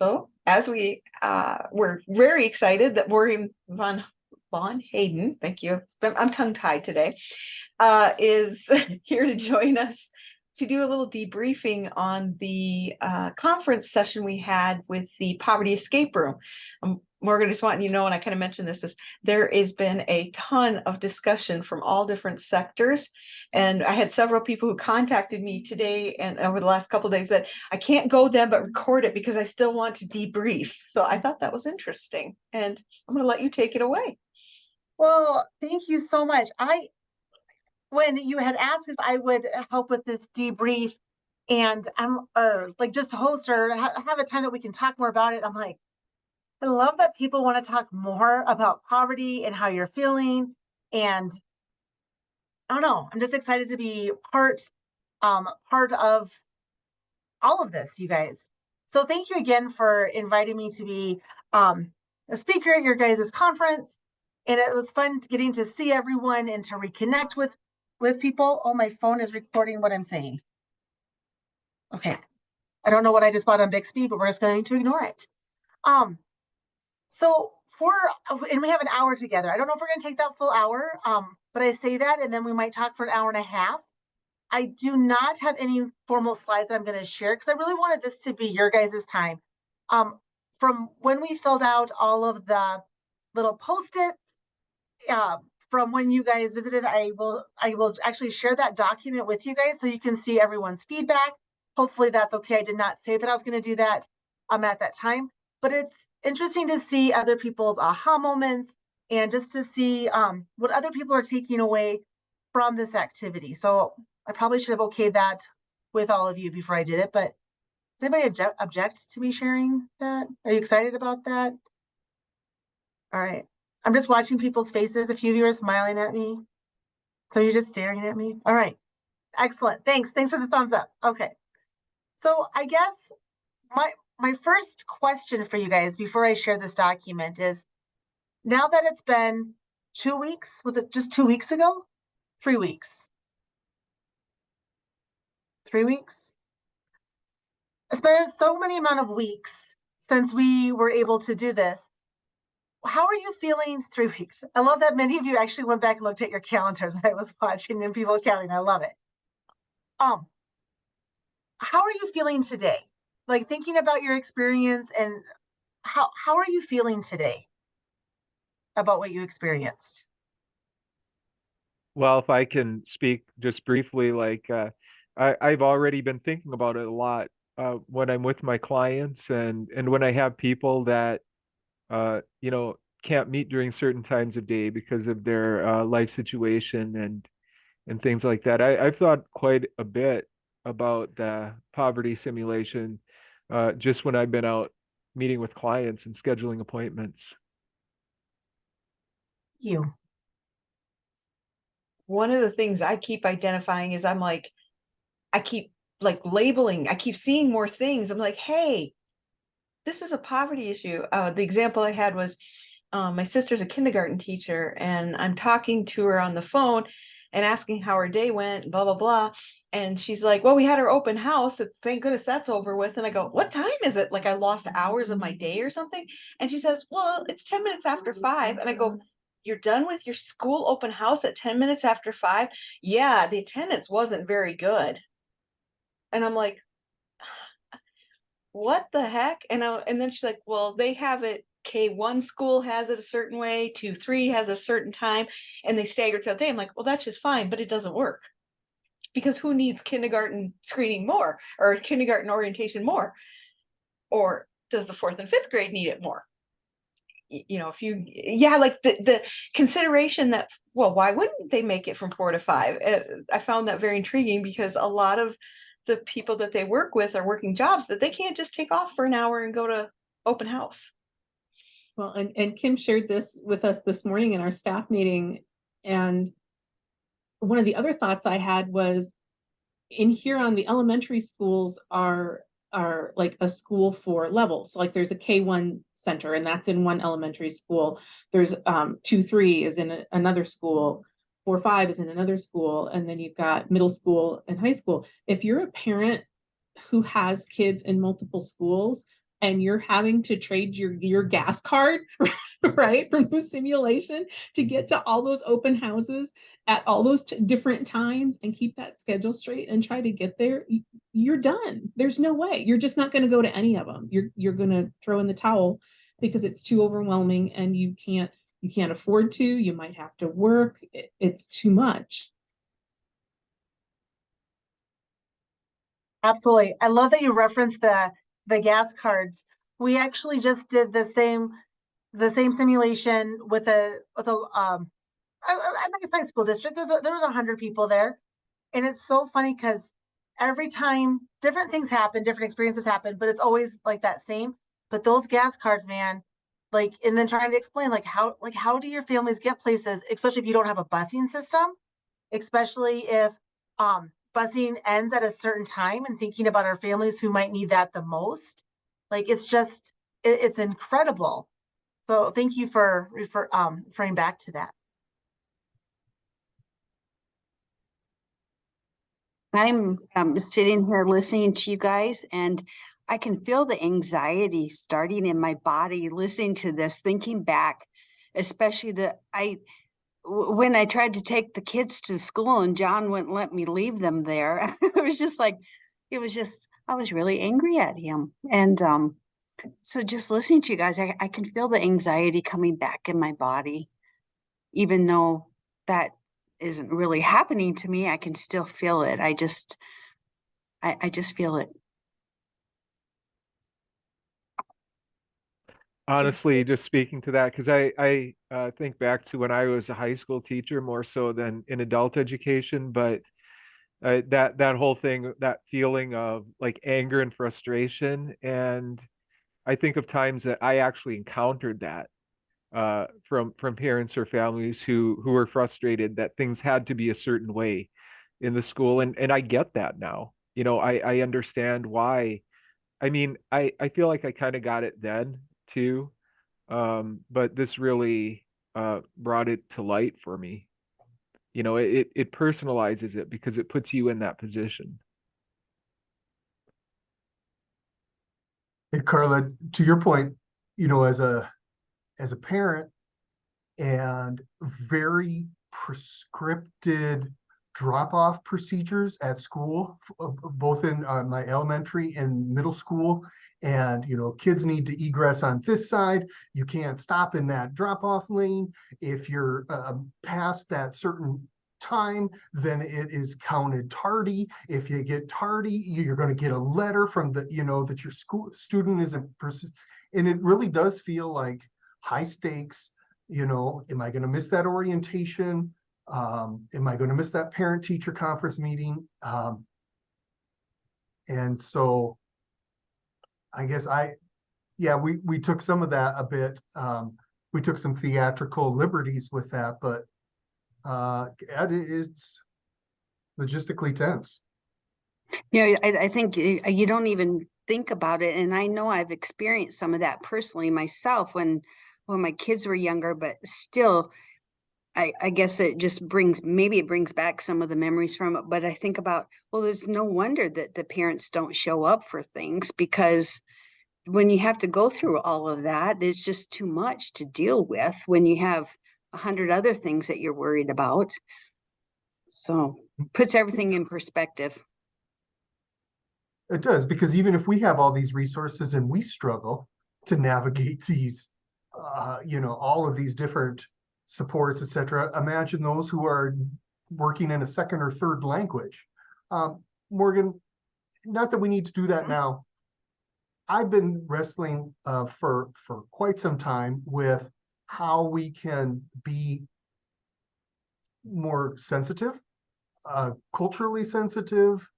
So as we're very excited that Maureen Von Hayden, thank you. I'm tongue-tied today, is here to join us to do a little debriefing on the conference session we had with the Poverty Escape Room. Morgan, just wanting you to know, and I kind of mentioned this, is there has been a ton of discussion from all different sectors. And I had several people who contacted me today and over the last couple of days that I can't go then but record it because I still want to debrief. So I thought that was interesting. And I'm going to let you take it away. Well, thank you so much. When you had asked if I would help with this debrief and I'm like just host or have a time that we can talk more about it, I'm like, I love that people want to talk more about poverty and how you're feeling. And I don't know, I'm just excited to be part of all of this, you guys. So thank you again for inviting me to be a speaker at your guys' conference. And it was fun getting to see everyone and to reconnect with people. Oh, my phone is recording what I'm saying. Okay. I don't know what I just bought on Bixby, but we're just going to ignore it. And we have an hour together. I don't know if we're going to take that full hour, but I say that, and then we might talk for an hour and a half. I do not have any formal slides that I'm going to share because I really wanted this to be your guys' time. From when we filled out all of the little Post-its, from when you guys visited, I will actually share that document with you guys so you can see everyone's feedback. Hopefully that's okay. I did not say that I was going to do that at that time, but it's interesting to see other people's aha moments and just to see what other people are taking away from this activity. So I probably should have okayed that with all of you before I did it, but does anybody object to me sharing that? Are you excited about that? All right. I'm just watching people's faces. A few of you are smiling at me. So you're just staring at me. All right. Excellent. Thanks. Thanks for the thumbs up. Okay. So I guess my first question for you guys before I share this document is, now that it's been 2 weeks, was it just 2 weeks ago? 3 weeks. 3 weeks? It's been so many amount of weeks since we were able to do this. How are you feeling 3 weeks? I love that many of you actually went back and looked at your calendars that I was watching and people counting. I love it. How are you feeling today? Like thinking about your experience and how are you feeling today about what you experienced? Well, if I can speak just briefly, like I've already been thinking about it a lot when I'm with my clients and when I have people that can't meet during certain times of day because of their life situation and things like that. I've thought quite a bit about the poverty simulation just when I've been out meeting with clients and scheduling appointments. You. One of the things I keep identifying is I keep like labeling, I keep seeing more things. I'm like, hey, this is a poverty issue. The example I had was my sister's a kindergarten teacher, and I'm talking to her on the phone and asking how her day went, blah, blah, blah. And she's like, well, we had our open house. Thank goodness that's over with. And I go, what time is it? Like I lost hours of my day or something. And she says, well, it's 10 minutes after 5. And I go, you're done with your school open house at 10 minutes after 5? Yeah, the attendance wasn't very good. And I'm like, what the heck? And then she's like, well, they have it. K1 school has it a certain way, 2-3 has a certain time, and they stagger throughout the day. I'm like, well, that's just fine, but it doesn't work because who needs kindergarten screening more or kindergarten orientation more? Or does the 4th and 5th grade need it more? If you, yeah, like the consideration that, well, why wouldn't they make it from 4 to 5? I found that very intriguing because a lot of the people that they work with are working jobs that they can't just take off for an hour and go to open house. Well, and Kim shared this with us this morning in our staff meeting. And one of the other thoughts I had was in Huron, the elementary schools are like a school for levels. So like there's a K1 center and that's in one elementary school. There's 2-3 is in another school. 4-5 is in another school. And then you've got middle school and high school. If you're a parent who has kids in multiple schools and you're having to trade your gas card, right, from the simulation to get to all those open houses at all those different times and keep that schedule straight and try to get there, you're done. There's no way. You're just not going to go to any of them. You're going to throw in the towel because it's too overwhelming and you can't afford to. You might have to work. It's too much. Absolutely. I love that you referenced the gas cards. We actually just did the same simulation with a I think it's high school district. There was 100 people there. And it's so funny because every time different things happen, different experiences happen, but it's always like that same. But those gas cards, man, like, and then trying to explain how do your families get places, especially if you don't have a busing system, especially if busing ends at a certain time, and thinking about our families who might need that the most. Like, it's just it's incredible. So thank you for referring back to that. I'm sitting here listening to you guys, and I can feel the anxiety starting in my body listening to this, thinking back, especially when I tried to take the kids to school and John wouldn't let me leave them there. It was just like, I was really angry at him. And so just listening to you guys, I can feel the anxiety coming back in my body, even though that isn't really happening to me. I can still feel it. I just feel it. Honestly, just speaking to that, because I think back to when I was a high school teacher more so than in adult education, but that whole thing, that feeling of like anger and frustration, and I think of times that I actually encountered that from parents or families who were frustrated that things had to be a certain way in the school, and I get that now. You know, I understand why. I mean, I feel like I kind of got it then too, but this really brought it to light for me. You know, it personalizes it because it puts you in that position. And Carla, to your point, you know, as a parent and very prescripted drop-off procedures at school, both in my elementary and middle school, and you know, kids need to egress on this side. You can't stop in that drop-off lane. If you're past that certain time, then it is counted tardy. If you get tardy, you're going to get a letter from the, you know, that your school student isn't, and it really does feel like high stakes. You know, am I going to miss that orientation? Am I going to miss that parent teacher conference meeting? And so I guess we took some of that a bit. We took some theatrical liberties with that, but it's logistically tense. Yeah, I think you don't even think about it. And I know I've experienced some of that personally myself when my kids were younger, but still, I guess it just brings back some of the memories from it. But I think about, well, there's no wonder that the parents don't show up for things, because when you have to go through all of that, it's just too much to deal with when you have 100 other things that you're worried about. So puts everything in perspective. It does, because even if we have all these resources and we struggle to navigate these, you know, all of these different supports, etc., imagine those who are working in a second or third language. Morgan, not that we need to do that now. I've been wrestling for quite some time with how we can be more sensitive, culturally sensitive,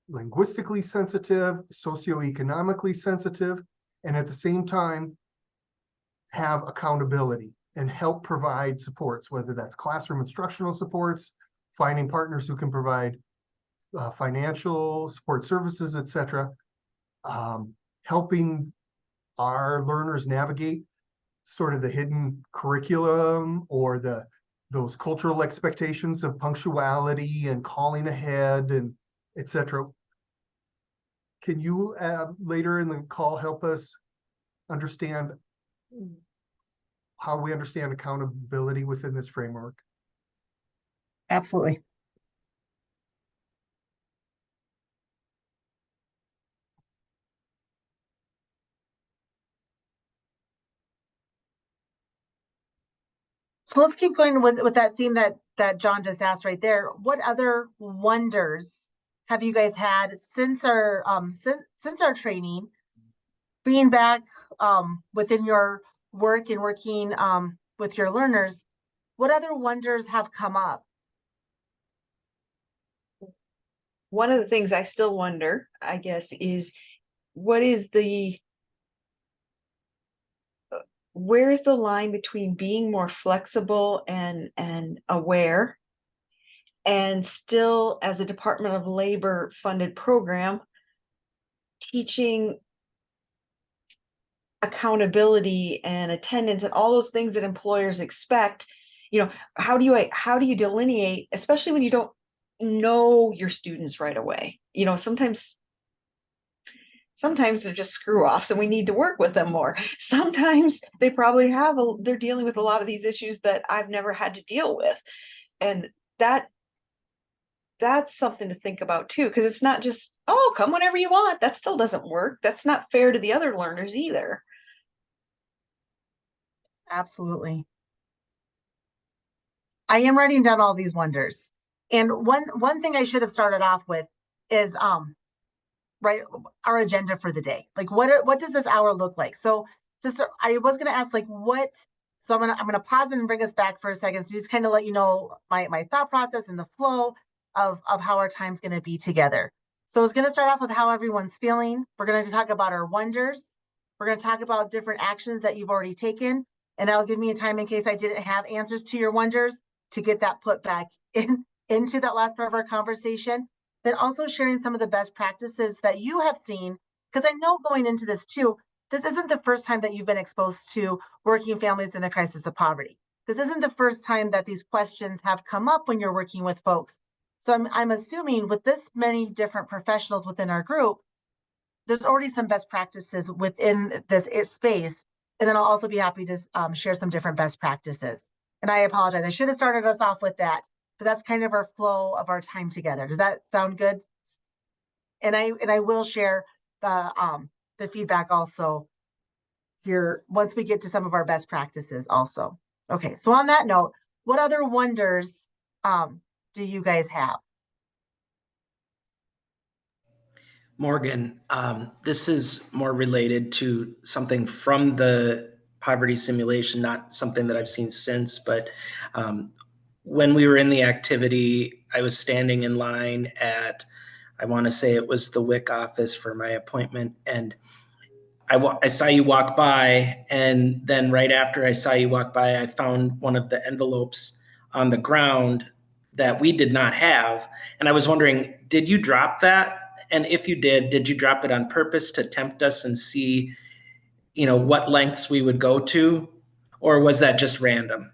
linguistically sensitive, socioeconomically sensitive, and at the same time have accountability and help provide supports, whether that's classroom instructional supports, finding partners who can provide financial support services, etc., helping our learners navigate sort of the hidden curriculum or those cultural expectations of punctuality and calling ahead and etc. can you later in the call help us understand how we understand accountability within this framework? Absolutely. So let's keep going with that theme that John just asked right there. What other wonders have you guys had since our since our training, being back within your work and working with your learners? What other wonders have come up? One of the things I still wonder, I guess, is what is where's the line between being more flexible and aware, and still, as a Department of Labor funded program, teaching accountability and attendance and all those things that employers expect. How do you delineate, especially when you don't know your students right away? Sometimes they're just screw offs and we need to work with them more. Sometimes they probably they're dealing with a lot of these issues that I've never had to deal with. And that's something to think about too, because it's not just, oh, come whenever you want. That still doesn't work. That's not fair to the other learners either. Absolutely. I am writing down all these wonders. And one thing I should have started off with is right, our agenda for the day. Like what does this hour look like? So just I was gonna ask like what, so I'm gonna pause and bring us back for a second. So just kind of let you know my thought process and the flow of how our time's gonna be together. So I was gonna start off with how everyone's feeling. We're gonna talk about our wonders. We're gonna talk about different actions that you've already taken. And that'll give me a time in case I didn't have answers to your wonders to get that put back into that last part of our conversation. Then also sharing some of the best practices that you have seen, because I know going into this too, this isn't the first time that you've been exposed to working families in the crisis of poverty. This isn't the first time that these questions have come up when you're working with folks. So I'm assuming with this many different professionals within our group, there's already some best practices within this space. And then I'll also be happy to share some different best practices. And I apologize, I should have started us off with that, but that's kind of our flow of our time together. Does that sound good? And I will share the feedback also here once we get to some of our best practices also. Okay, so on that note, what other wonders do you guys have? Morgan, this is more related to something from the poverty simulation, not something that I've seen since, but when we were in the activity, I was standing in line at, I want to say it was the WIC office for my appointment, and I saw you walk by, and then right after I saw you walk by, I found one of the envelopes on the ground that we did not have, and I was wondering, did you drop that? And if you did you drop it on purpose to tempt us and see, what lengths we would go to, or was that just random?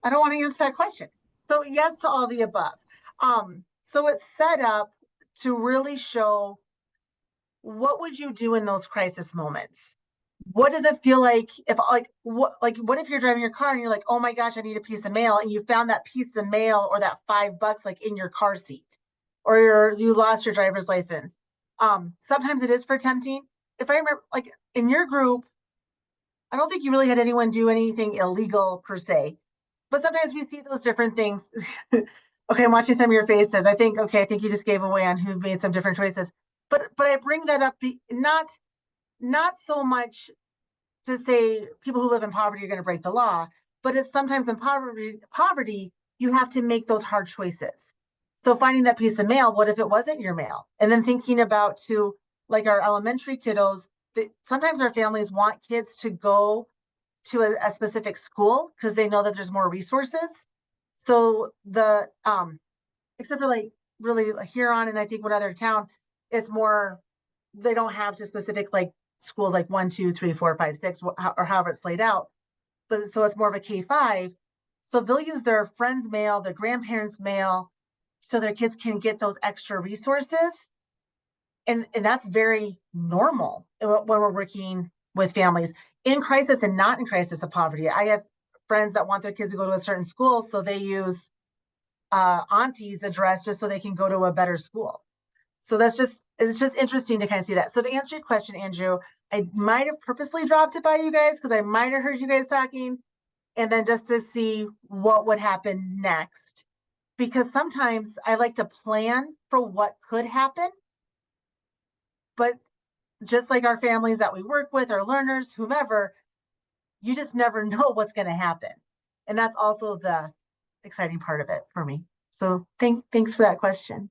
I don't want to answer that question. So yes to all the above. So it's set up to really show what would you do in those crisis moments? What does it feel like if what if you're driving your car and you're like, oh my gosh, I need a piece of mail, and you found that piece of mail or that $5 like in your car seat, or you lost your driver's license. Sometimes it is for tempting. If I remember, like in your group, I don't think you really had anyone do anything illegal per se, but sometimes we see those different things. Okay, I'm watching some of your faces. I think you just gave away on who made some different choices. But I bring that up not so much to say people who live in poverty are going to break the law, but it's sometimes in poverty, you have to make those hard choices. So finding that piece of mail, what if it wasn't your mail? And then thinking about to like our elementary kiddos, that sometimes our families want kids to go to a specific school because they know that there's more resources. So the except for like really Huron and I think one other town, it's more, they don't have just specific like schools like 1, 2, 3, 4, 5, 6, or however it's laid out. But so it's more of a K-5. So they'll use their friend's mail, their grandparents' mail, so their kids can get those extra resources. And that's very normal when we're working with families in crisis and not in crisis of poverty. I have friends that want their kids to go to a certain school, so they use auntie's address just so they can go to a better school. So it's just interesting to kind of see that. So to answer your question, Andrew, I might have purposely dropped it by you guys because I might have heard you guys talking, and then just to see what would happen next. Because sometimes I like to plan for what could happen, but just like our families that we work with, our learners, whomever, you just never know what's going to happen. And that's also the exciting part of it for me. So thanks for that question.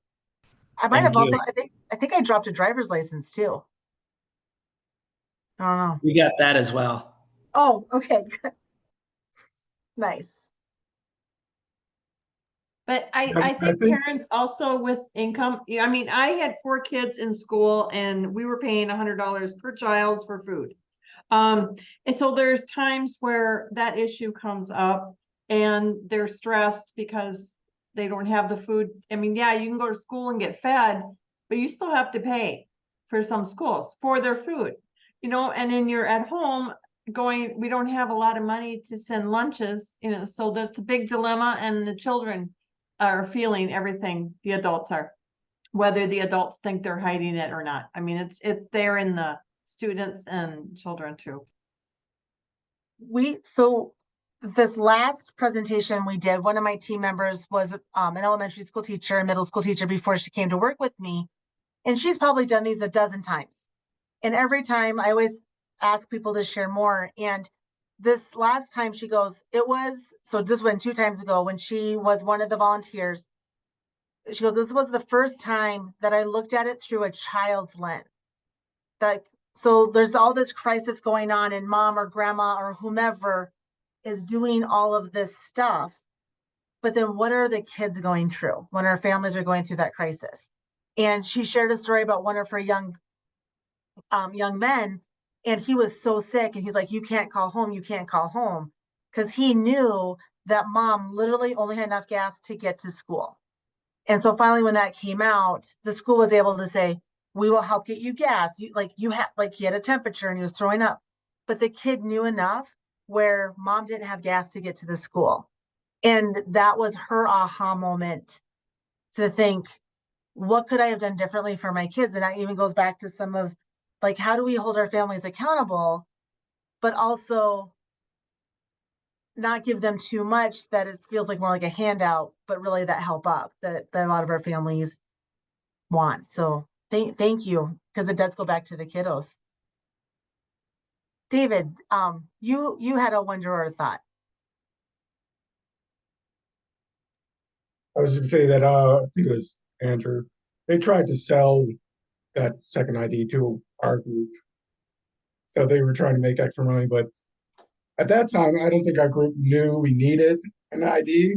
I might Thank have also, you. I think I dropped a driver's license too. I don't know. We got that as well. Oh, okay, good. Nice. But I I think think- parents also with income, yeah, I mean, I had 4 kids in school and we were paying $100 per child for food. And so there's times where that issue comes up and they're stressed because they don't have the food. I mean, yeah, you can go to school and get fed, but you still have to pay for some schools for their food, you know, and then you're at home going, we don't have a lot of money to send lunches, you know, so that's a big dilemma, and the children are feeling everything the adults are, whether the adults think they're hiding it or not. I mean, it's there in the students and children too. So this last presentation we did, one of my team members was an elementary school teacher, middle school teacher before she came to work with me. And she's probably done these a dozen times. And every time I always ask people to share more. And this last time she goes, so this went 2 times ago when she was one of the volunteers. She goes, this was the first time that I looked at it through a child's lens. So there's all this crisis going on and mom or grandma or whomever is doing all of this stuff. But then what are the kids going through when our families are going through that crisis? And she shared a story about one of her young men, and he was so sick, and he's like, you can't call home, because he knew that mom literally only had enough gas to get to school. And so finally, when that came out, the school was able to say, we will help get you gas. He had a temperature and he was throwing up, but the kid knew enough where mom didn't have gas to get to the school. And that was her aha moment to think, what could I have done differently for my kids? And that even goes back to some of like, how do we hold our families accountable, but also not give them too much that it feels like more like a handout, but really that help up that a lot of our families want. So thank you, because it does go back to the kiddos. David, you had a wonder or a thought. I was going to say that I think it was Andrew. They tried to sell that second ID to our group, so they were trying to make extra money. But at that time, I don't think our group knew we needed an ID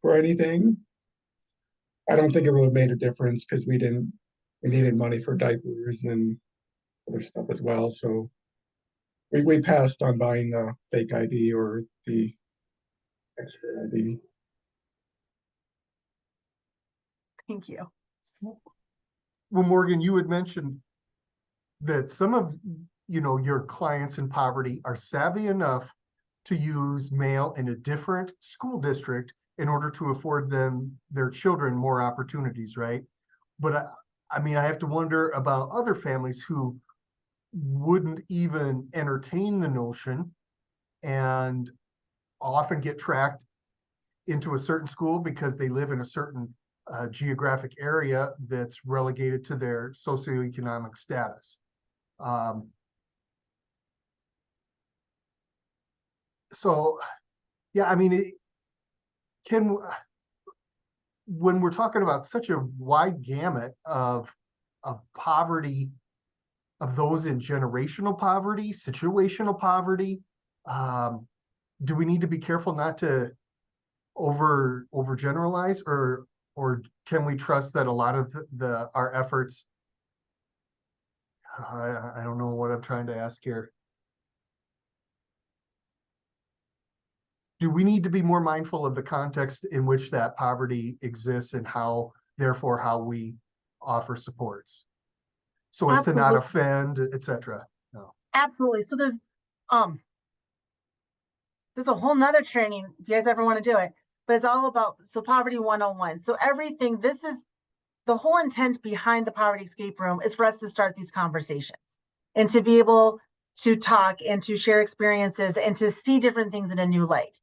for anything. I don't think it would have made a difference because we needed money for diapers and other stuff as well. So we passed on buying the fake ID or the extra ID. Thank you. Well, Morgan, you had mentioned that some of, your clients in poverty are savvy enough to use mail in a different school district in order to afford their children more opportunities, right? But I mean, I have to wonder about other families who wouldn't even entertain the notion and often get tracked into a certain school because they live in a certain geographic area that's relegated to their socioeconomic status. So, yeah, I mean, when we're talking about such a wide gamut of poverty, of those in generational poverty, situational poverty, do we need to be careful not to overgeneralize, or can we trust that a lot of our efforts, I don't know what I'm trying to ask here. do we need to be more mindful of the context in which that poverty exists and how, therefore, how we offer supports? So as to not Absolutely. offend, et cetera. No. Absolutely. So there's a whole nother training if you guys ever want to do it, but it's all about, so Poverty 101. So everything, this is the whole intent behind the Poverty Escape Room is for us to start these conversations and to be able to talk and to share experiences and to see different things in a new light.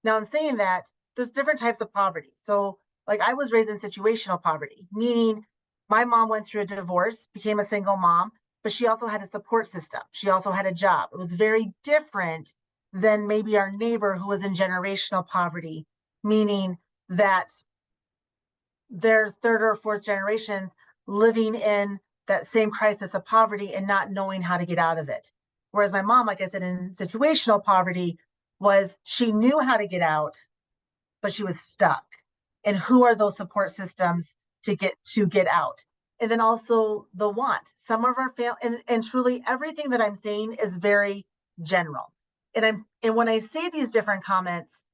Now, in saying that, there's different types of poverty. So like I was raised in situational poverty, meaning my mom went through a divorce, became a single mom, but she also had a support system. She also had a job. It was very different than maybe our neighbor who was in generational poverty, meaning that they're third or fourth generations living in that same crisis of poverty and not knowing how to get out of it. Whereas my mom, like I said, in situational poverty, was she knew how to get out, but she was stuck. And who are those support systems to get out? And then also the want. Some of our and truly everything that I'm saying is very general. And when I say these different comments,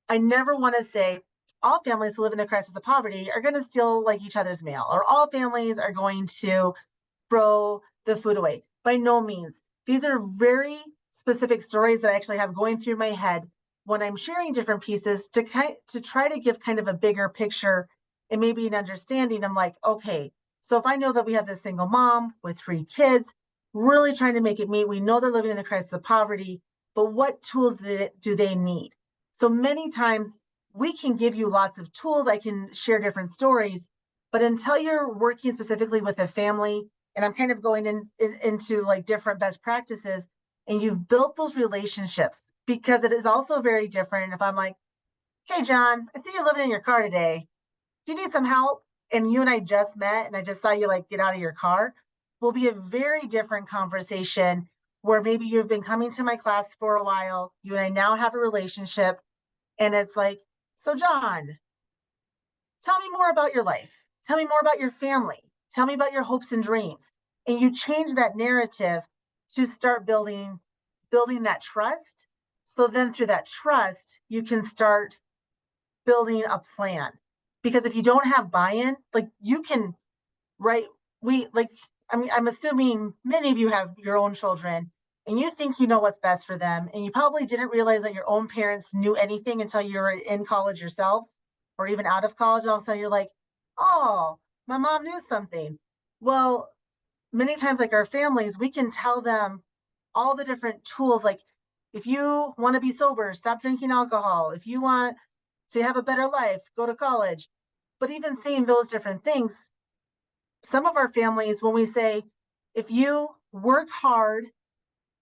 I never want to say all families who live in the crisis of poverty are going to steal like each other's mail, or all families are going to throw the food away. By no means. These are very specific stories that I actually have going through my head when I'm sharing different pieces to try to give kind of a bigger picture and maybe an understanding. I'm like, okay, so if I know that we have this single mom with 3 kids, really trying to make it meet, we know they're living in the crisis of poverty, but what tools do they need? So many times we can give you lots of tools. I can share different stories, but until you're working specifically with a family, and I'm kind of going into like different best practices, and you've built those relationships, because it is also very different if I'm like, hey, John, I see you're living in your car today. Do you need some help? And you and I just met and I just saw you like get out of your car. Will be a very different conversation where maybe you've been coming to my class for a while. You and I now have a relationship. And it's like, so John, tell me more about your life. Tell me more about your family. Tell me about your hopes and dreams. And you change that narrative to start building that trust. So then through that trust, you can start building a plan. Because if you don't have buy-in, like you can, right? I'm assuming many of you have your own children and you think you know what's best for them. And you probably didn't realize that your own parents knew anything until you were in college yourselves or even out of college. And all of a sudden you're like, oh, my mom knew something. Well, many times, like our families, we can tell them all the different tools. Like if you want to be sober, stop drinking alcohol. If you want to have a better life, go to college. But even saying those different things, some of our families, when we say, if you work hard,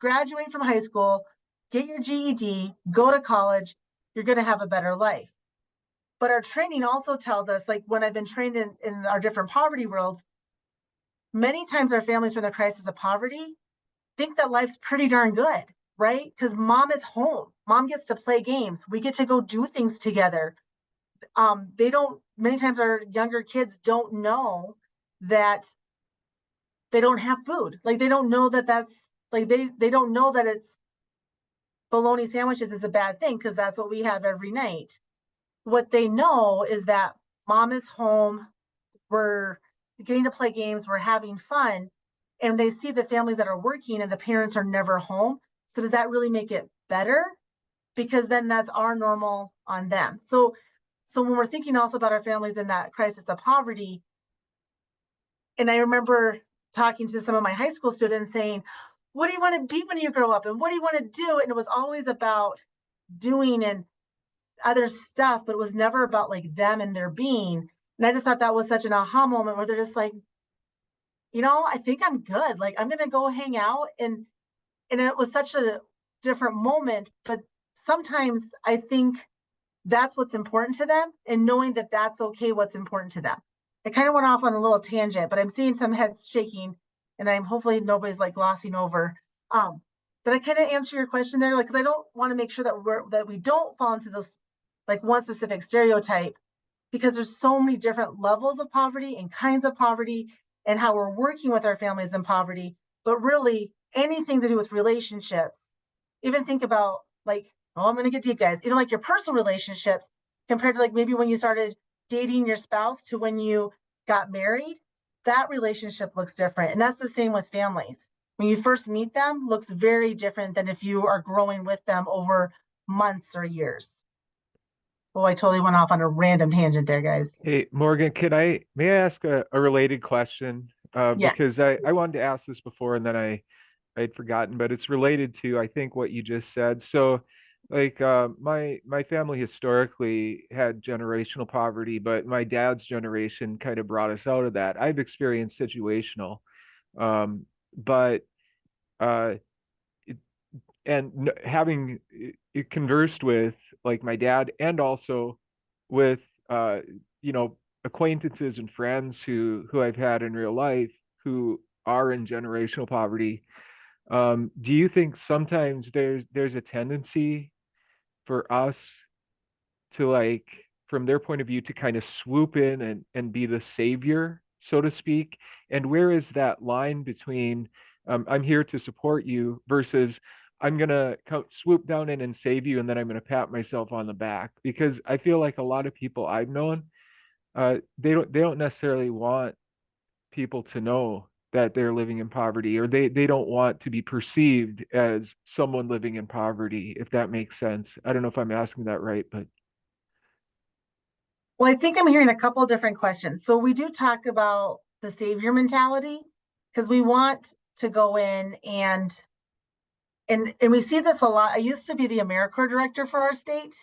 graduate from high school, get your GED, go to college, you're going to have a better life. But our training also tells us, like when I've been trained in our different poverty worlds, many times our families from the crisis of poverty think that life's pretty darn good, right? Because mom is home. Mom gets to play games. We get to go do things together. Many times our younger kids don't know that they don't have food. Like they don't know that that's like, they don't know that it's bologna sandwiches is a bad thing because that's what we have every night. What they know is that mom is home. We're getting to play games. We're having fun. And they see the families that are working and the parents are never home. So does that really make it better? Because then that's our normal on them. So when we're thinking also about our families in that crisis of poverty, and I remember talking to some of my high school students saying, what do you want to be when you grow up? And what do you want to do? And it was always about doing and other stuff, but it was never about like them and their being. And I just thought that was such an aha moment where they're just like, I think I'm good. Like I'm going to go hang out. And it was such a different moment, but sometimes I think that's what's important to them, and knowing that that's okay, what's important to them. I kind of went off on a little tangent, but I'm seeing some heads shaking and I'm hopefully nobody's like glossing over. Did I kind of answer your question there? Like, cause I don't want to make sure that we don't fall into those like one specific stereotype, because there's so many different levels of poverty and kinds of poverty and how we're working with our families in poverty, but really anything to do with relationships. Even think about like oh, I'm gonna get deep, guys, like your personal relationships compared to like maybe when you started dating your spouse to when you got married, that relationship looks different. And that's the same with families. When you first meet them, looks very different than if you are growing with them over months or years. Oh, I totally went off on a random tangent there, guys. Hey, Morgan, may I ask a related question? Because Yes. I wanted to ask this before and then I'd forgotten, but it's related to, I think, what you just said. So, like, my family historically had generational poverty, but my dad's generation kind of brought us out of that. I've experienced situational, but uh, it, having conversed with like my dad and also with you know, acquaintances and friends who I've had in real life who are in generational poverty. Do you think sometimes there's a tendency for us to, like, from their point of view, to kind of swoop in and be the savior, so to speak? And where is that line between I'm here to support you versus I'm gonna swoop down in and save you, and then I'm gonna pat myself on the back? Because I feel like a lot of people I've known, they don't necessarily want people to know that they're living in poverty, or they don't want to be perceived as someone living in poverty, if that makes sense. I don't know if I'm asking that right, but Well, I think I'm hearing a couple different questions. So we do talk about the savior mentality because we want to go in and we see this a lot. I used to be the AmeriCorps director for our state,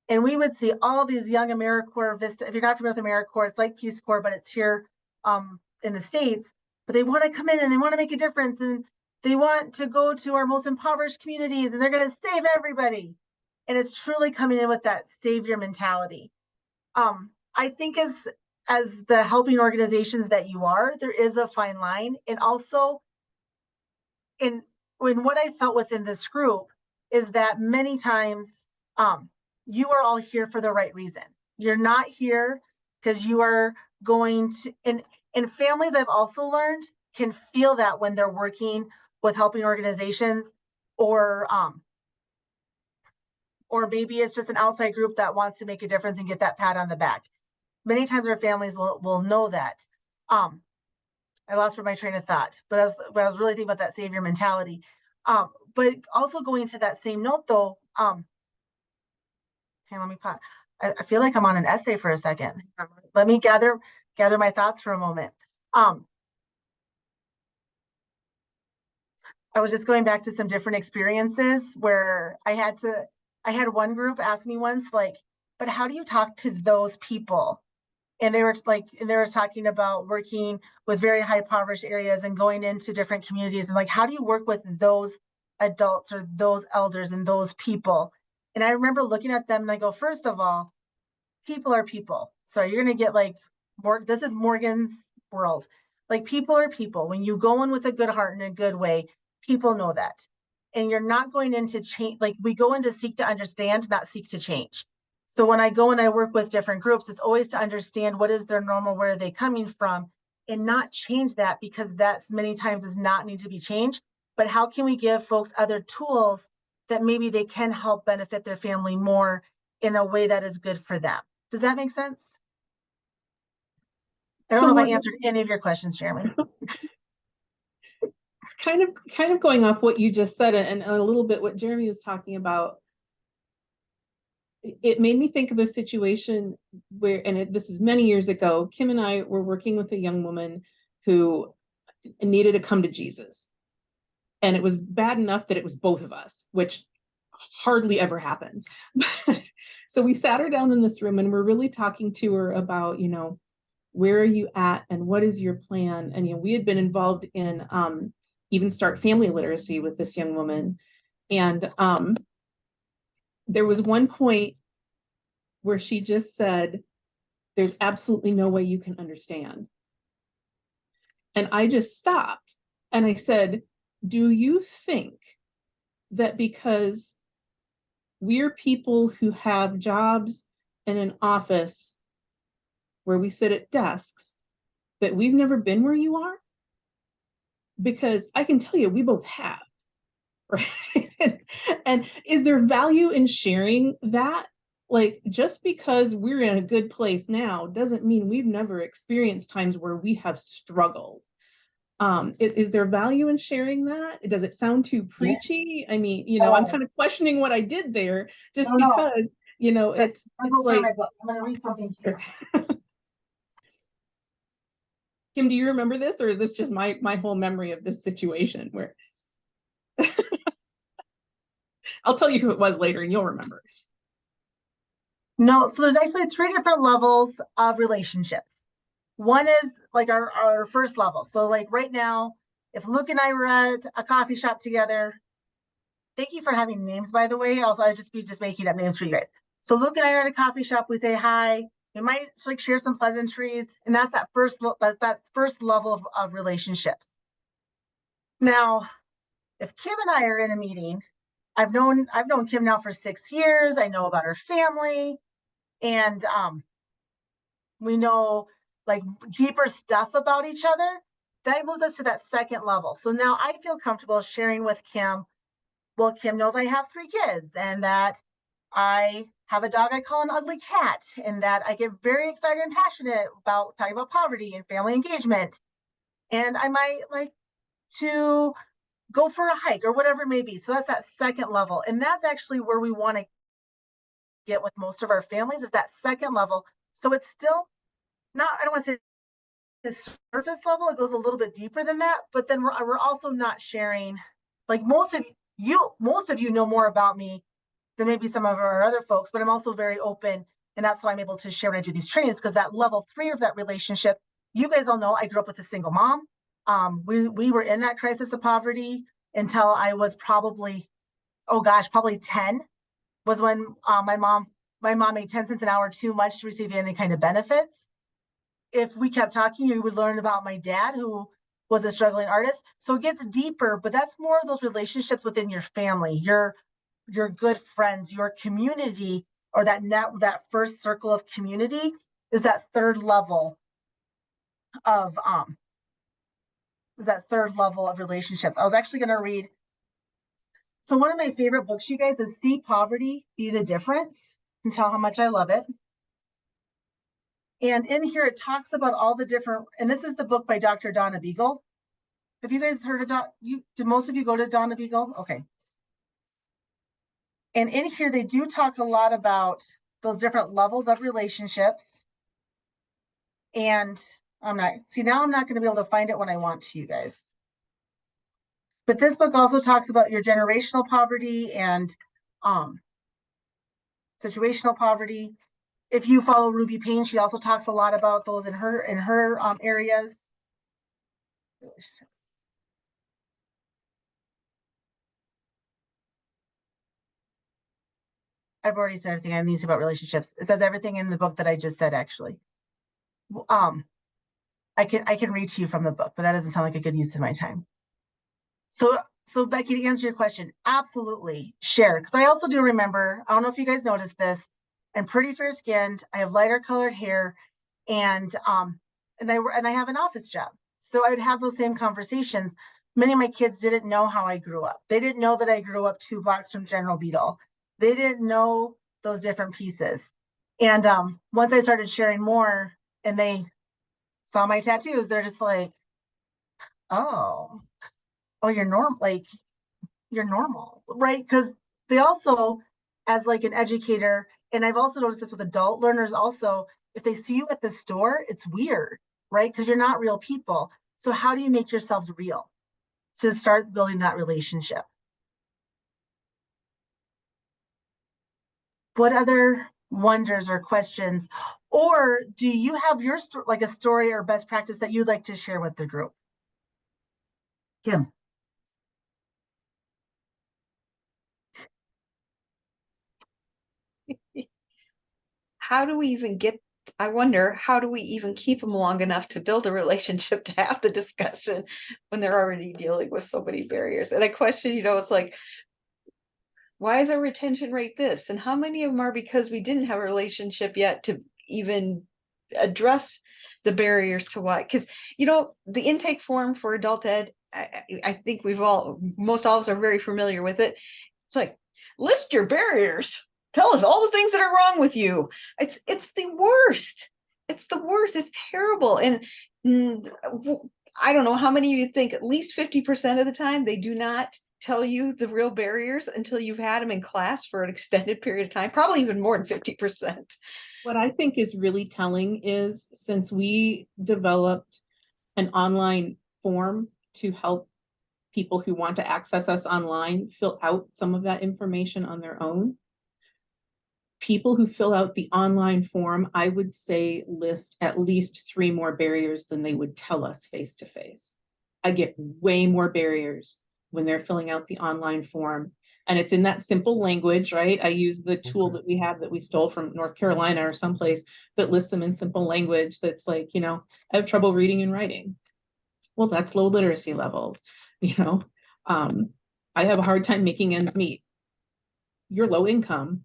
and we would see all these young AmeriCorps Vista. If you're not familiar with AmeriCorps, it's like Peace Corps, but it's here in the States. But they want to come in and they want to make a difference, and they want to go to our most impoverished communities, and they're going to save everybody. And it's truly coming in with that savior mentality. I think as the helping organizations that you are, there is a fine line, and also in what I felt within this group is that many times you are all here for the right reason. You're not here because you are going to, and families I've also learned can feel that when they're working with helping organizations, or maybe it's just an outside group that wants to make a difference and get that pat on the back. Many times our families will know that. I lost my train of thought, but I was really thinking about that savior mentality. But also going to that same note though, hey, let me pause. I feel like I'm on an essay for a second. Let me gather my thoughts for a moment. I was just going back to some different experiences where I had one group ask me once, like, but how do you talk to those people? And they were talking about working with very high impoverished areas and going into different communities, and like, how do you work with those adults or those elders and those people? And I remember looking at them and I go, first of all, people are people. So you're going to get like this is Morgan's world. Like, people are people. When you go in with a good heart and a good way, people know that. And you're not going into change. Like, we go in to seek to understand, not seek to change. So when I go and I work with different groups, it's always to understand what is their normal, where are they coming from, and not change that, because that's many times does not need to be changed. But how can we give folks other tools that maybe they can help benefit their family more in a way that is good for them? Does that make sense? I don't know if I answered any of your questions, Jeremy. Kind of going off what you just said and a little bit what Jeremy was talking about, it made me think of a situation where, this is many years ago, Kim and I were working with a young woman who needed to come to Jesus. And it was bad enough that it was both of us, which hardly ever happens. So we sat her down in this room and we're really talking to her about, where are you at and what is your plan? And, we had been involved in Even Start Family Literacy with this young woman. And there was one point where she just said, there's absolutely no way you can understand. And I just stopped and I said, do you think that because we're people who have jobs in an office where we sit at desks, that we've never been where you are? Because I can tell you, we both have. right? And is there value in sharing that? Like, just because we're in a good place now doesn't mean we've never experienced times where we have struggled. Is there value in sharing that? Does it sound too preachy? I mean, I'm kind of questioning what I did there just No, no. because, So it's I'm gonna go like, find my book. I'm gonna read something to you. Kim, do you remember this, or is this just my whole memory of this situation where I'll tell you who it was later and you'll remember. No, so there's actually 3 different levels of relationships. One is like our first level. So like right now, if Luke and I were at a coffee shop together, thank you for having names, by the way. Also, I just be making up names for you guys. So Luke and I are at a coffee shop. We say hi. We might like share some pleasantries, and that's that first level of relationships. Now, if Kim and I are in a meeting, I've known Kim now for 6 years. I know about her family, and we know like deeper stuff about each other. That moves us to that second level. So now I feel comfortable sharing with Kim. Well, Kim knows I have 3 kids and that I have a dog I call an ugly cat, and that I get very excited and passionate about talking about poverty and family engagement. And I might like to go for a hike or whatever it may be. So that's that second level. And that's actually where we want to get with most of our families, is that second level. So it's still not, I don't want to say the surface level, it goes a little bit deeper than that, but then we're also not sharing, like most of you know more about me than maybe some of our other folks, but I'm also very open, and that's why I'm able to share when I do these trainings, because that level 3 of that relationship, you guys all know I grew up with a single mom. We were in that crisis of poverty until I was probably 10, was when my mom made 10 cents an hour too much to receive any kind of benefits. If we kept talking, you would learn about my dad, who was a struggling artist. So it gets deeper, but that's more of those relationships within your family, your good friends, your community, or that first circle of community is that third level of relationships. I was actually going to read. So one of my favorite books, you guys, is See Poverty, Be the Difference, and tell how much I love it. And in here, it talks about all the different, and this is the book by Dr. Donna Beagle. Have you guys heard of did most of you go to Donna Beagle? Okay. And in here, they do talk a lot about those different levels of relationships. And now I'm not going to be able to find it when I want to, you guys. But this book also talks about your generational poverty and situational poverty. If you follow Ruby Payne, she also talks a lot about those in her areas. Relationships. I've already said everything I need to about relationships. It says everything in the book that I just said, actually. I can read to you from the book, but that doesn't sound like a good use of my time. So Becky, to answer your question, absolutely share. Because I also do remember, I don't know if you guys noticed this, I'm pretty fair skinned, I have lighter colored hair, and I have an office job. So I would have those same conversations. Many of my kids didn't know how I grew up. They didn't know that I grew up 2 blocks from General Beadle. They didn't know those different pieces. And once I started sharing more and they saw my tattoos, they're just like, oh, you're normal, right? Because they also, as like an educator, and I've also noticed this with adult learners also, if they see you at the store, it's weird, right? Because you're not real people. So how do you make yourselves real to start building that relationship? What other wonders or questions, or do you have your like a story or best practice that you'd like to share with the group? Kim. How do we even I wonder, how do we even keep them long enough to build a relationship to have the discussion when they're already dealing with so many barriers? And I question, it's like, why is our retention rate this? And how many of them are because we didn't have a relationship yet to even address the barriers to why? Because, the intake form for adult ed I think most all of us are very familiar with it. It's like, list your barriers. Tell us all the things that are wrong with you. It's the worst. It's the worst. It's terrible. And I don't know how many of you think at least 50% of the time they do not tell you the real barriers until you've had them in class for an extended period of time, probably even more than 50%. What I think is really telling is, since we developed an online form to help people who want to access us online fill out some of that information on their own, people who fill out the online form, I would say, list at least 3 more barriers than they would tell us face to face. I get way more barriers when they're filling out the online form. And it's in that simple language, right? I use the tool that we have that we stole from North Carolina or someplace that lists them in simple language. That's like, I have trouble reading and writing. Well, that's low literacy levels. I have a hard time making ends meet. You're low income,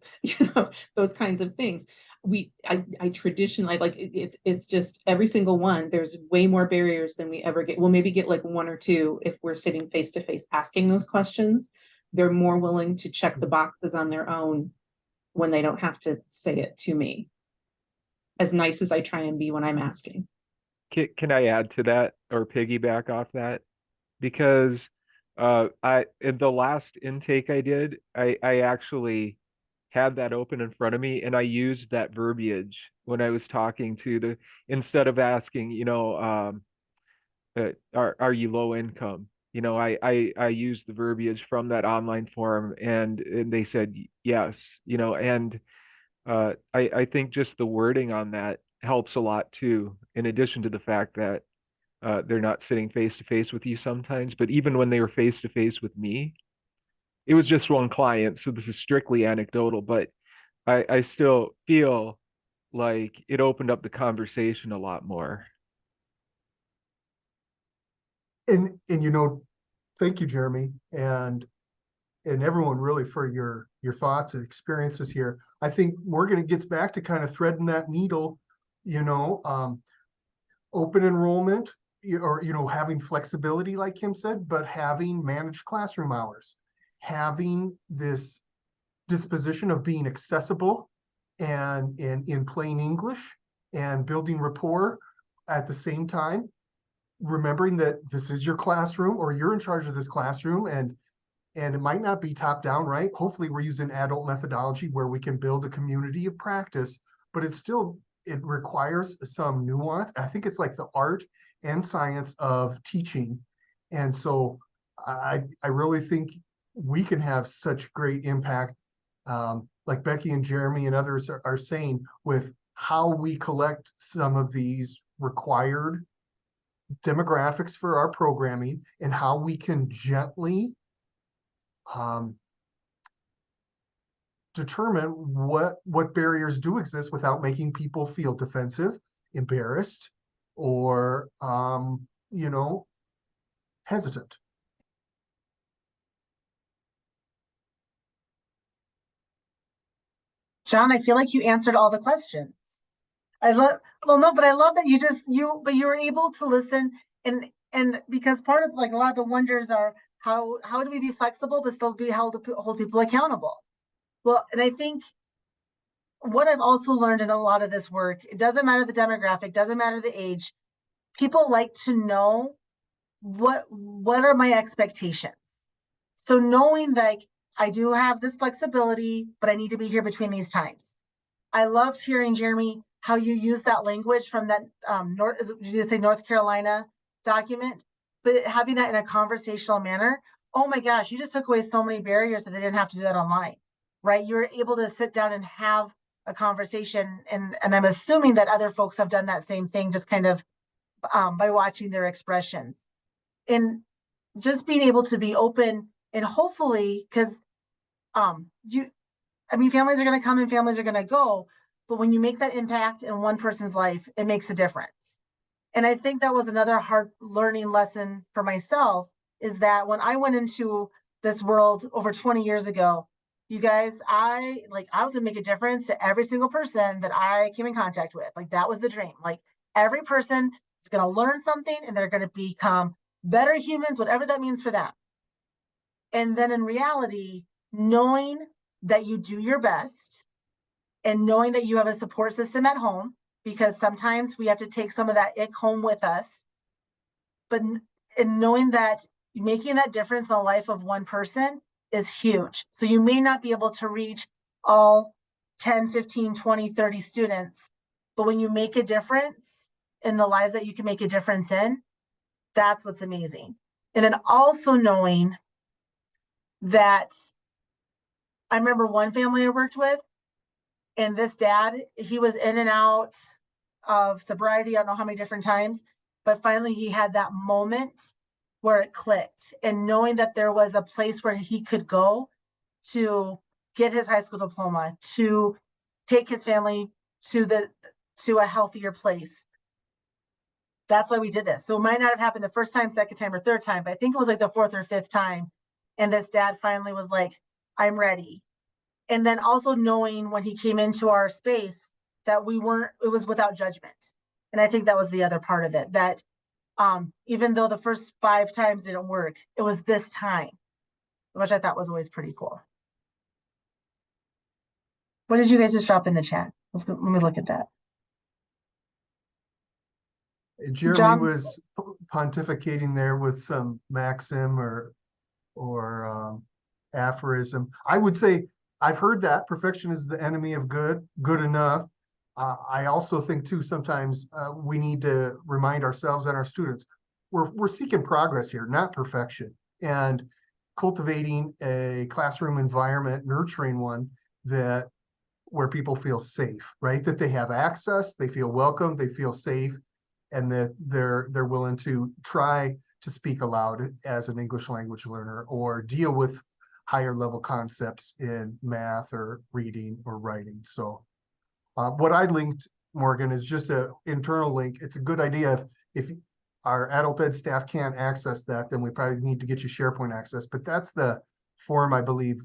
those kinds of things. I traditionally, like, it's just every single one, there's way more barriers than we ever get. We'll maybe get like 1 or 2 if we're sitting face to face asking those questions. They're more willing to check the boxes on their own when they don't have to say it to me, as nice as I try and be when I'm asking. Can I add to that or piggyback off that? Because in the last intake I did, I actually had that open in front of me, and I used that verbiage when I was talking to instead of asking, are you low income? I used the verbiage from that online form, and they said yes, and I think just the wording on that helps a lot too, in addition to the fact that they're not sitting face to face with you sometimes. But even when they were face to face with me, it was just one client, so this is strictly anecdotal, but I still feel like it opened up the conversation a lot more. And thank you, Jeremy, and everyone really for your thoughts and experiences here. I think Morgan gets back to kind of threading that needle, open enrollment, or having flexibility, like Kim said, but having managed classroom hours, having this disposition of being accessible and in plain English, and building rapport at the same time, remembering that this is your classroom, or you're in charge of this classroom, and it might not be top down, right? Hopefully we're using adult methodology where we can build a community of practice, but it requires some nuance. I think it's like the art and science of teaching. And so I really think we can have such great impact, like Becky and Jeremy and others are saying, with how we collect some of these required demographics for our programming, and how we can gently determine what barriers do exist without making people feel defensive, embarrassed, or hesitant. John, I feel like you answered all the questions. I love that you were able to listen, and because part of, like, a lot of the wonders are how do we be flexible but still be hold people accountable. Well, and I think what I've also learned in a lot of this work, it doesn't matter the demographic, doesn't matter the age, people like to know what are my expectations. So knowing that I do have this flexibility, but I need to be here between these times. I loved hearing, Jeremy, how you use that language from that North Carolina document, but having that in a conversational manner. Oh my gosh, you just took away so many barriers that they didn't have to do that online, right? You were able to sit down and have a conversation, and I'm assuming that other folks have done that same thing, just kind of by watching their expressions, and just being able to be open, and hopefully, because families are going to come and families are going to go, but when you make that impact in one person's life, it makes a difference. And I think that was another hard learning lesson for myself, is that when I went into this world over 20 years ago, you guys, I was gonna make a difference to every single person that I came in contact with. Like, that was the dream. Like, every person is gonna learn something and they're gonna become better humans, whatever that means for them. And then in reality, knowing that you do your best and knowing that you have a support system at home, because sometimes we have to take some of that ick home with us, but and knowing that making that difference in the life of one person is huge. So you may not be able to reach all 10, 15, 20, 30 students, but when you make a difference in the lives that you can make a difference in, that's what's amazing. And then also knowing that I remember one family I worked with, and this dad, he was in and out of sobriety, I don't know how many different times, but finally he had that moment where it clicked, and knowing that there was a place where he could go to get his high school diploma, to take his family to a healthier place. That's why we did this. So it might not have happened the first time, second time, or third time, but I think it was like the fourth or fifth time. And this dad finally was like, I'm ready. And then also knowing when he came into our space that it was without judgment. And I think that was the other part of it, that even though the first 5 times didn't work, it was this time, which I thought was always pretty cool. What did you guys just drop in the chat? Let me look at that. Jeremy John? was pontificating there with some maxim or aphorism. I would say I've heard that perfection is the enemy of good enough. I also think too, sometimes we need to remind ourselves and our students, we're seeking progress here, not perfection. And cultivating a classroom environment, nurturing one where people feel safe, right? That they have access, they feel welcome, they feel safe, and that they're willing to try to speak aloud as an English language learner or deal with higher level concepts in math or reading or writing. So what I linked, Morgan, is just an internal link. It's a good idea if our adult ed staff can't access that, then we probably need to get you SharePoint access. But that's the form I believe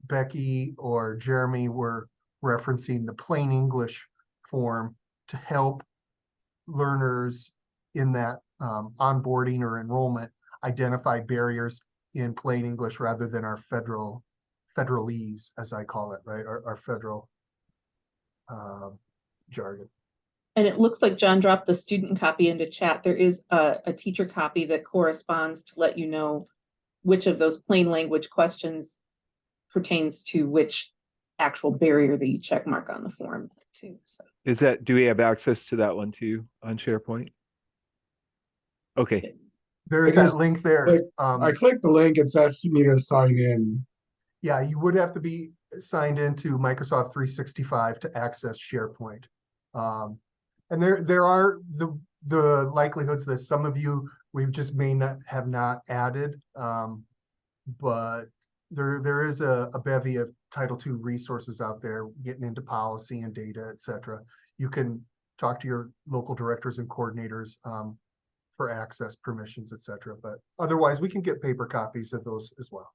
Becky or Jeremy were referencing, the plain English form to help learners in that onboarding or enrollment identify barriers in plain English rather than our federalese, as I call it, right? Our federal jargon. And it looks like John dropped the student copy into chat. There is a teacher copy that corresponds to let you know which of those plain language questions pertains to which actual barrier that you check mark on the form too. So Do we have access to that one too on SharePoint? Okay. There's I that just link there. I clicked the link and says me to sign in. Yeah, you would have to be signed into Microsoft 365 to access SharePoint. And there are the likelihoods that some of you we just may not have added, but there is a bevy of Title II resources out there getting into policy and data, et cetera. You can talk to your local directors and coordinators for access permissions, et cetera. But otherwise, we can get paper copies of those as well.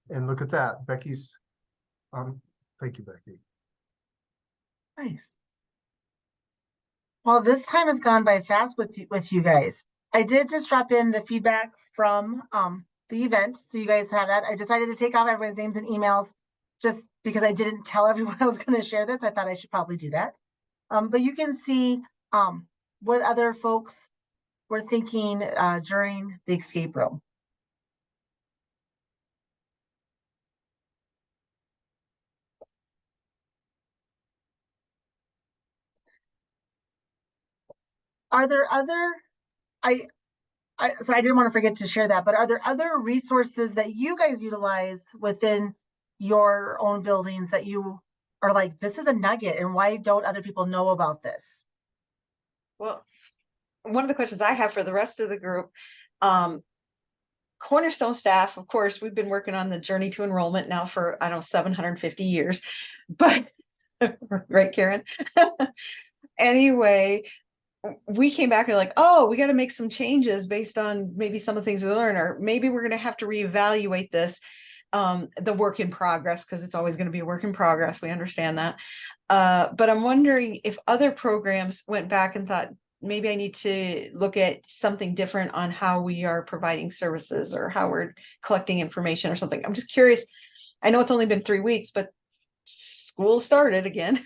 And look at that, Becky's. Thank you, Becky. Nice. Well, this time has gone by fast with you guys. I did just drop in the feedback from the event, so you guys have that. I decided to take off everyone's names and emails just because I didn't tell everyone I was going to share this. I thought I should probably do that. But you can see what other folks were thinking during the escape room. Are there other, so I didn't want to forget to share that, but are there other resources that you guys utilize within your own buildings that you are like, this is a nugget and why don't other people know about this? Well, one of the questions I have for the rest of the group, Cornerstone staff, of course, we've been working on the journey to enrollment now for, I don't know, 750 years, but right, Karen? Anyway, we came back and like, oh, we got to make some changes based on maybe some of the things we learned, or maybe we're going to have to reevaluate this. the work in progress, because it's always going to be a work in progress. We understand that. But I'm wondering if other programs went back and thought, maybe I need to look at something different on how we are providing services or how we're collecting information or something. I'm just curious. I know it's only been 3 weeks, but school started again.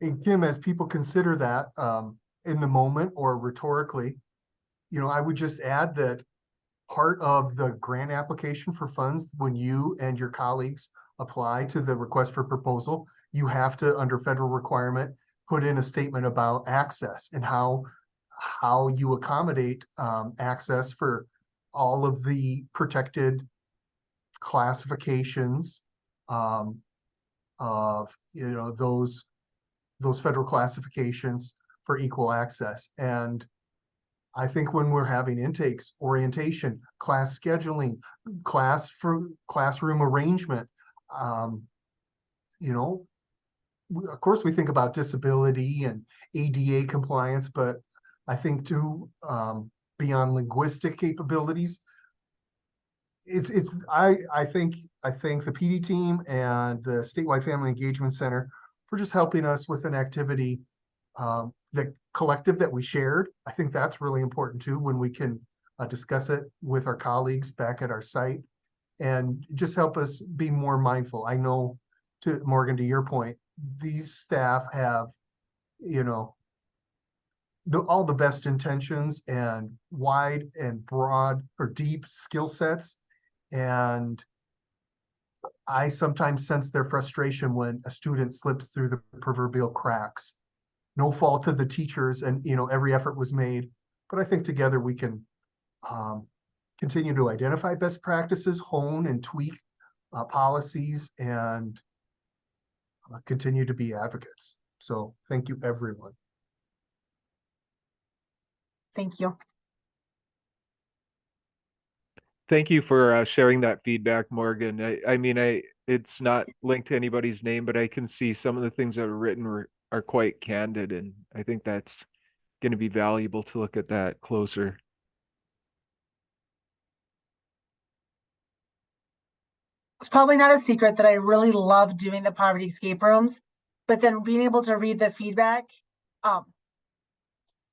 And Kim, as people consider that in the moment or rhetorically, I would just add that part of the grant application for funds, when you and your colleagues apply to the request for proposal, you have to, under federal requirement, put in a statement about access and how you accommodate access for all of the protected classifications of those federal classifications for equal access. And I think when we're having intakes, orientation, class scheduling, classroom arrangement, of course we think about disability and ADA compliance, but I think too, beyond linguistic capabilities, I think the PD team and the Statewide Family Engagement Center for just helping us with an activity, the collective that we shared. I think that's really important too, when we can discuss it with our colleagues back at our site and just help us be more mindful. I know, to Morgan, to your point, these staff have, all the best intentions and wide and broad or deep skill sets. And I sometimes sense their frustration when a student slips through the proverbial cracks. No fault of the teachers, and every effort was made, but I think together we can continue to identify best practices, hone and tweak policies, and continue to be advocates. So thank you, everyone. Thank you. Thank you for sharing that feedback, Morgan. I mean, it's not linked to anybody's name, but I can see some of the things that are written are quite candid, and I think that's going to be valuable to look at that closer. It's probably not a secret that I really love doing the poverty escape rooms, but then being able to read the feedback,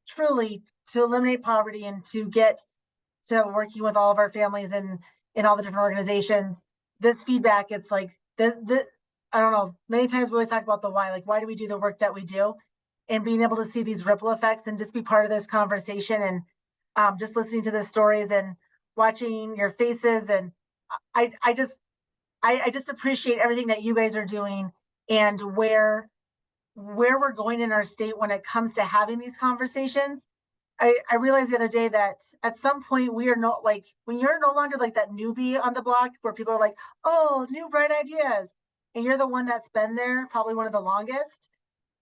truly to eliminate poverty and to get to working with all of our families and in all the different organizations, this feedback, it's like I don't know, many times we always talk about the why, like why do we do the work that we do, and being able to see these ripple effects and just be part of this conversation and just listening to the stories and watching your faces. And I just appreciate everything that you guys are doing and where we're going in our state when it comes to having these conversations. I realized the other day that at some point we are not like, when you're no longer like that newbie on the block where people are like, oh, new bright ideas, and you're the one that's been there probably one of the longest.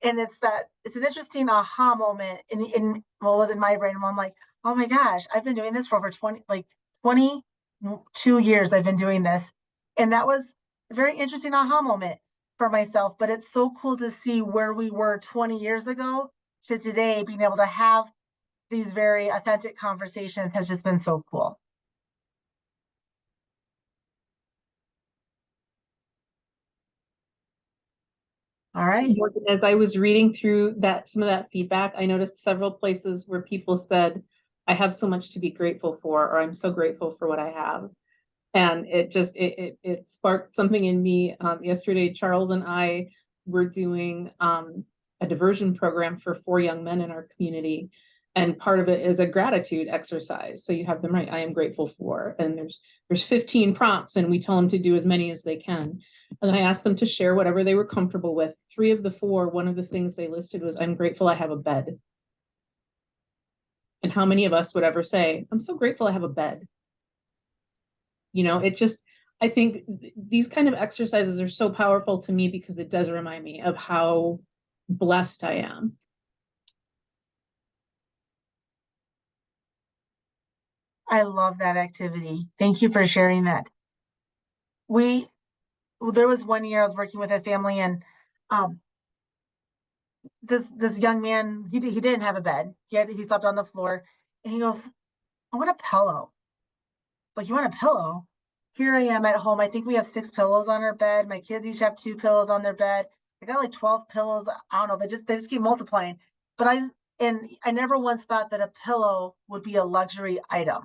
And it's an interesting aha moment in what was in my brain where I'm like, oh my gosh, I've been doing this for over 22 years. I've been doing this. And that was a very interesting aha moment for myself. But it's so cool to see where we were 20 years ago to today, being able to have these very authentic conversations has just been so cool. All right. Morgan, as I was reading through some of that feedback, I noticed several places where people said, I have so much to be grateful for, or I'm so grateful for what I have. And it just, it sparked something in me. Yesterday, Charles and I were doing a diversion program for 4 young men in our community. And part of it is a gratitude exercise. So you have them write, I am grateful for, and there's 15 prompts, and we tell them to do as many as they can. And then I asked them to share whatever they were comfortable with. 3 of the 4, one of the things they listed was, I'm grateful I have a bed. And how many of us would ever say, I'm so grateful I have a bed? It just, I think these kind of exercises are so powerful to me because it does remind me of how blessed I am. I love that activity. Thank you for sharing that. There was one year I was working with a family, and this young man, he didn't have a bed. He slept on the floor, and he goes, I want a pillow. Like, you want a pillow? Here I am at home. I think we have 6 pillows on our bed. My kids each have 2 pillows on their bed. I got like 12 pillows. I don't know. They just keep multiplying. But I never once thought that a pillow would be a luxury item,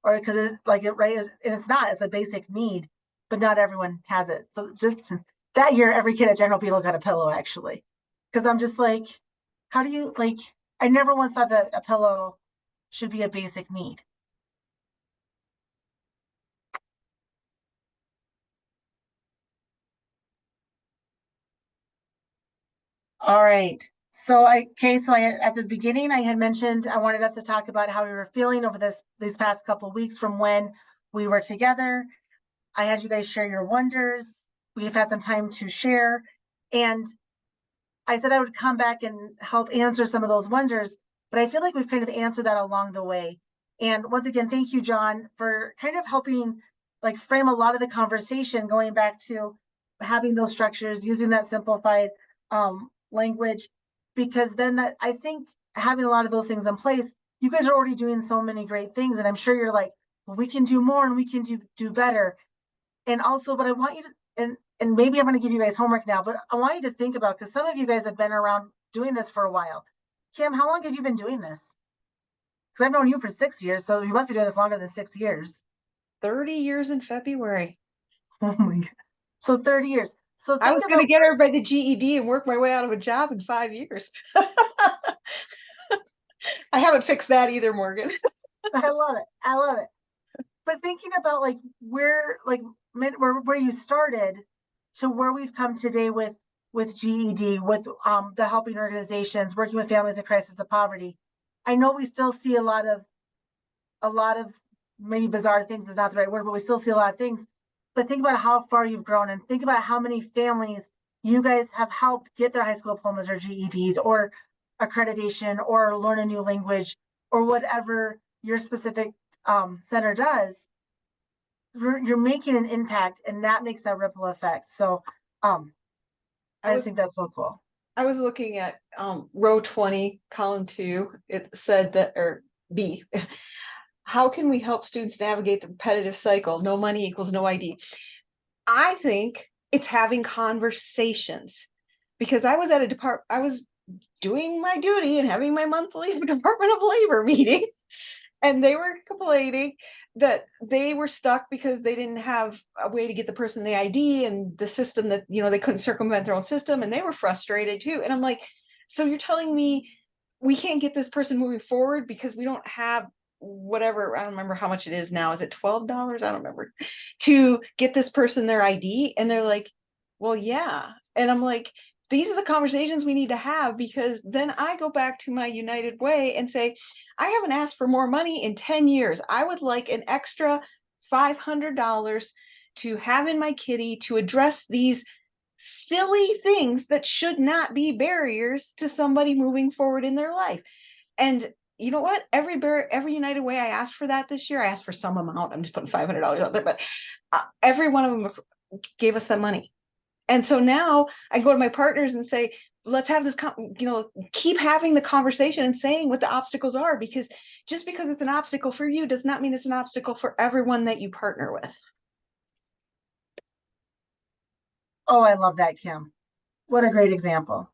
or because it's like it right, and it's not. It's a basic need, but not everyone has it. So just that year, every kid at General Beetle got a pillow actually, because I'm just like, how do you like? I never once thought that a pillow should be a basic need. All right. So at the beginning I had mentioned I wanted us to talk about how we were feeling over these past couple of weeks from when we were together. I had you guys share your wonders. We've had some time to share, and I said I would come back and help answer some of those wonders, but I feel like we've kind of answered that along the way. And once again, thank you, John, for kind of helping like frame a lot of the conversation, going back to having those structures, using that simplified language, because then that I think having a lot of those things in place, you guys are already doing so many great things, and I'm sure you're like, well, we can do more and we can do better. And also, but I want you to, and maybe I'm going to give you guys homework now, but I want you to think about, because some of you guys have been around doing this for a while. Kim, how long have you been doing this? Because I've known you for 6 years, so you must be doing this longer than 6 years. 30 years in February. Oh my God. So 30 years. So I think was going to about, get everybody the GED and work my way out of a job in 5 years. I haven't fixed that either, Morgan. I love it. I love it. But thinking about like where you started to where we've come today with GED, with the helping organizations, working with families in crisis of poverty. I know we still see a lot of maybe bizarre things is not the right word, but we still see a lot of things. But think about how far you've grown, and think about how many families you guys have helped get their high school diplomas or GEDs or accreditation or learn a new language or whatever your specific center does. You're making an impact, and that makes that ripple effect. So I just think that's so cool. I was looking at row 20, column 2. It said that, or B, how can we help students navigate the repetitive cycle? No money equals no ID. I think it's having conversations, because I was at I was doing my duty and having my monthly Department of Labor meeting, and they were complaining that they were stuck because they didn't have a way to get the person the ID, and the system that, they couldn't circumvent their own system, and they were frustrated too. And I'm like, so you're telling me we can't get this person moving forward because we don't have whatever, I don't remember how much it is now. Is it $12? I don't remember, to get this person their ID. And they're like, well, yeah. And I'm like, these are the conversations we need to have, because then I go back to my United Way and say, I haven't asked for more money in 10 years. I would like an extra $500 to have in my kitty to address these silly things that should not be barriers to somebody moving forward in their life. And you know what? Every United Way I asked for that this year, I asked for some amount. I'm just putting $500 out there, but every one of them gave us that money. And so now I go to my partners and say, let's have this, keep having the conversation and saying what the obstacles are, because just because it's an obstacle for you does not mean it's an obstacle for everyone that you partner with. Oh, I love that, Kim. What a great example.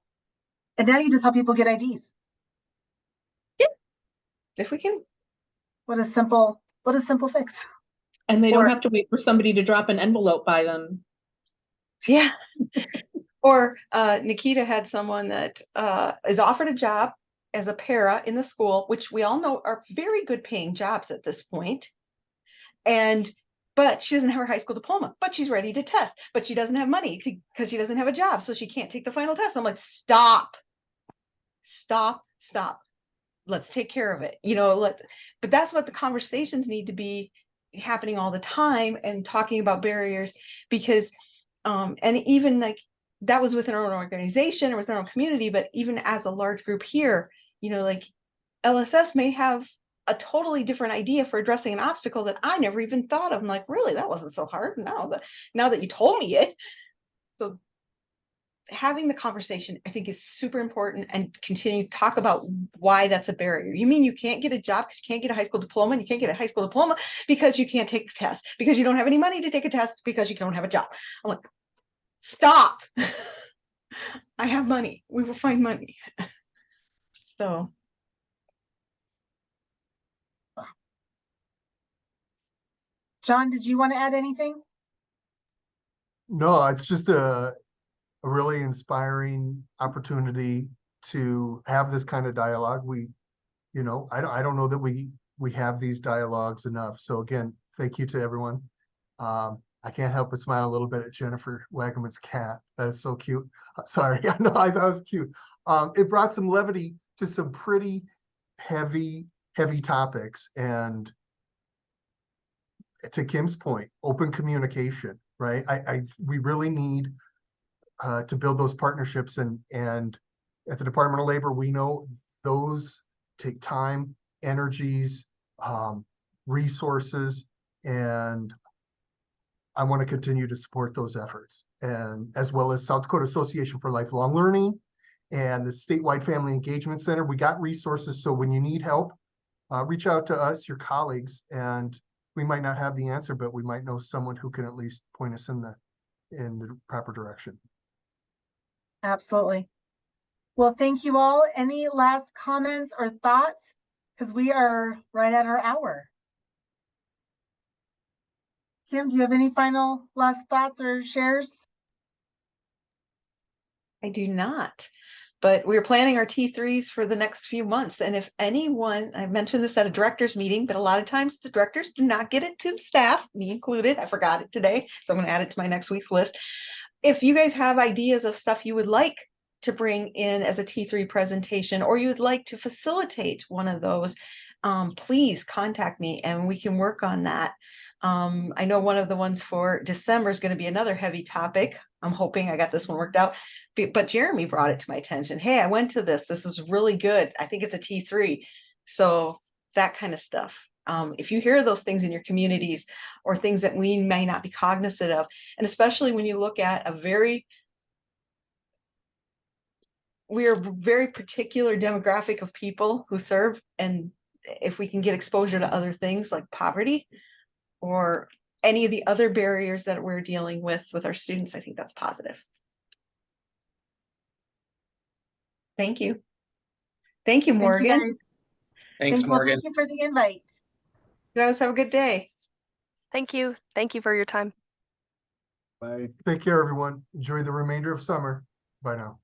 And now you just help people get IDs. If we can. What a simple fix. And they don't have to wait for somebody to drop an envelope by them. Yeah. Or Nikita had someone that is offered a job as a para in the school, which we all know are very good paying jobs at this point. But she doesn't have her high school diploma, but she's ready to test, but she doesn't have money because she doesn't have a job. So she can't take the final test. I'm like, stop. Let's take care of it. But that's what the conversations need to be happening all the time, and talking about barriers, because and even like that was within our own organization or within our own community, but even as a large group here, like LSS may have a totally different idea for addressing an obstacle that I never even thought of. I'm like, really, that wasn't so hard now that you told me it. So having the conversation, I think, is super important, and continue to talk about why that's a barrier. You mean you can't get a job because you can't get a high school diploma, and you can't get a high school diploma because you can't take a test, because you don't have any money to take a test, because you don't have a job. I'm like, stop. I have money. We will find money. So John, did you want to add anything? No, it's just a really inspiring opportunity to have this kind of dialogue. I don't know that we have these dialogues enough. So again, thank you to everyone. I can't help but smile a little bit at Jennifer Wagaman's cat. That is so cute. Sorry, I know, I thought it was cute. It brought some levity to some pretty heavy topics. And to Kim's point, open communication, right? We really need to build those partnerships, and at the Department of Labor, we know those take time, energies, resources, and I want to continue to support those efforts, and as well as South Dakota Association for Lifelong Learning and the Statewide Family Engagement Center. We got resources, so when you need help, reach out to us, your colleagues, and we might not have the answer, but we might know someone who can at least point us in the proper direction. Absolutely. Well, thank you all. Any last comments or thoughts? Because we are right at our hour. Kim, do you have any final last thoughts or shares? I do not. But we're planning our T3s for the next few months. And if anyone, I mentioned this at a director's meeting, but a lot of times the directors do not get it to the staff, me included. I forgot it today, so I'm going to add it to my next week's list. If you guys have ideas of stuff you would like to bring in as a T3 presentation, or you would like to facilitate one of those, please contact me and we can work on that. I know one of the ones for December is going to be another heavy topic. I'm hoping I got this one worked out. But Jeremy brought it to my attention. Hey, I went to this. This is really good. I think it's a T3. So that kind of stuff. If you hear those things in your communities, or things that we may not be cognizant of, and especially when you look at we are a very particular demographic of people who serve, and if we can get exposure to other things like poverty or any of the other barriers that we're dealing with our students, I think that's positive. Thank you. Thank you, Morgan. Thank you, guys. Thanks, Well, Morgan. thank you for the invite. You guys have a good day. Thank you. Thank you for your time. Bye. Take care, everyone. Enjoy the remainder of summer. Bye now.